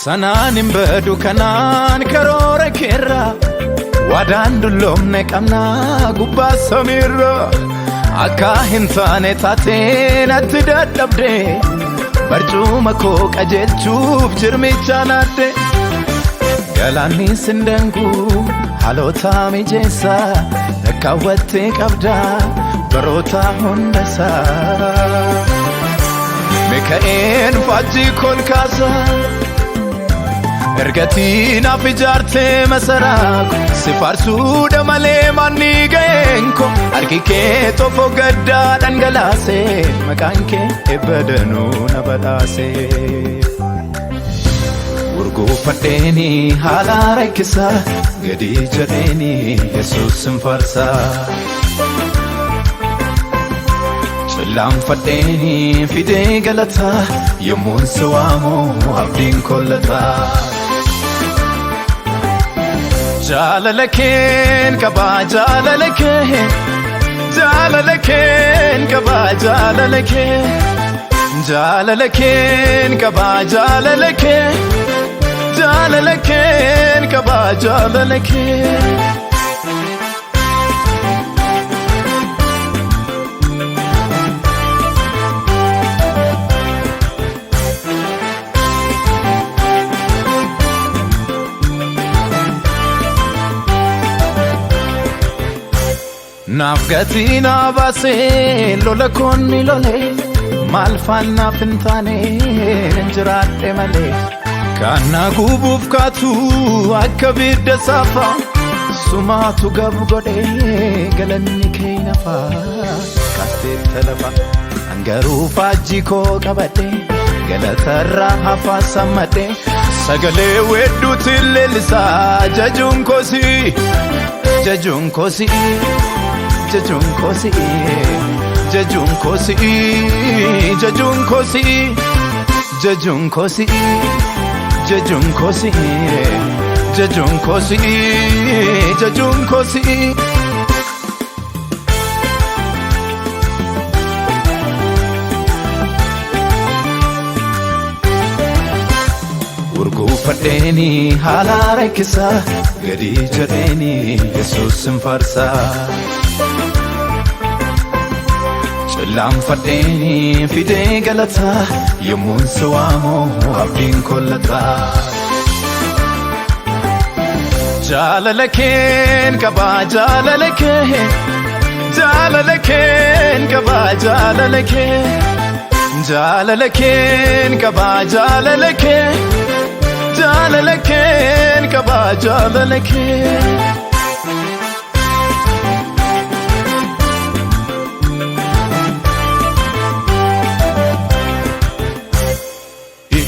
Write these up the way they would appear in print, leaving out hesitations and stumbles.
Sanaan hin badu kanaan karoora keerra Wadaan dulloomne qabnaa gubbaa samiirra Akka hin taane taatee natti dadhabde Barcuma koo qajeelchuuf jirmicha naadde Galaanni sindangu haalota mijeessa Lakkaawwattee qabda baroota hundasaa Mika'een faajjii kolkaasa Ergatiin naaf ijaartee masaraa Si faarsuudha malee manni ga'eenko Harki kee tokko gaddaa dhangalaasee Maqaan kee ebba danuu na badhaasee Urgoofadheeni haala rakkisaa Gadi jedheeni Yesuus hin faarsaa Cillaanfadheeni fidee galataa Yommuun si waamu abdiin kollataa Jaalala keen qabaa jaalala kee Jaalala keen qabaa jaalala kee Jaalala keen qabaa jaalala kee Jaalala keen qabaa jaalala kee Naaf gatii naa baasee lola koonni lolee Maal faanaaf hin taane hin jiraadhe malee Kan na gubuuf kaatu akka bidda saafaa Sumaatu gabu godhee galanni kee nafaa Kaasteetta lafa Angaruu faajjii koo qabadhe Galatarraa hafaa sammadhe Sagalee wedduutti leellisaa jajuun koosii Jajuun koosii Jajun kosi, jajun kosi, jajun kosi, jajun kosi, jajun kosi, jajun kosi, jajun kosi. Urgoofadheeni haala rakkisaa Gadi jedheeni Yesuus hin faarsaa Cillaanfadheeni fidee galataa Yommuun si waamu abdiin kollataa Jaalala keen qabaa jaalala kee Jaalala keen qabaa jaalala kee Jaalala keen qabaa jaalala kee Jaalala keen qabaa jaalala kee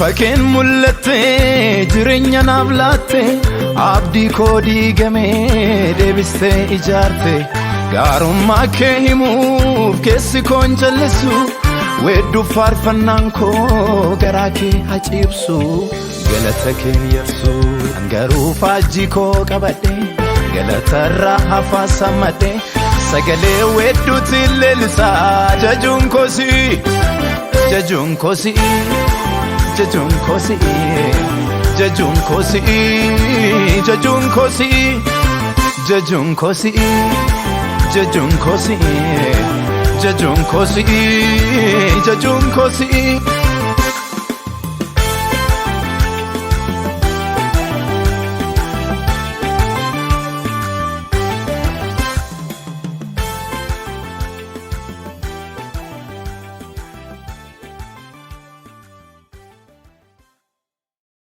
Fakeen mul'attee jireenya naaf laatte Abdii koo diigamee deebistee ijaarte Gaarummaa kee himuuf keessi koon jallisu Weedduuf faarfannaan koo garaa kee haciibsu Galata kee yersu Angaruu faajjii koo qabadhe Galatarraa hafaa sammadhe Sagalee weedduutti leellisaa jajuun koosii Jajuun koosii Jajun kosi, jajun kosi, jajun kosi, jajun kosi, jajun kosi, jajun kosi, jajun kosi.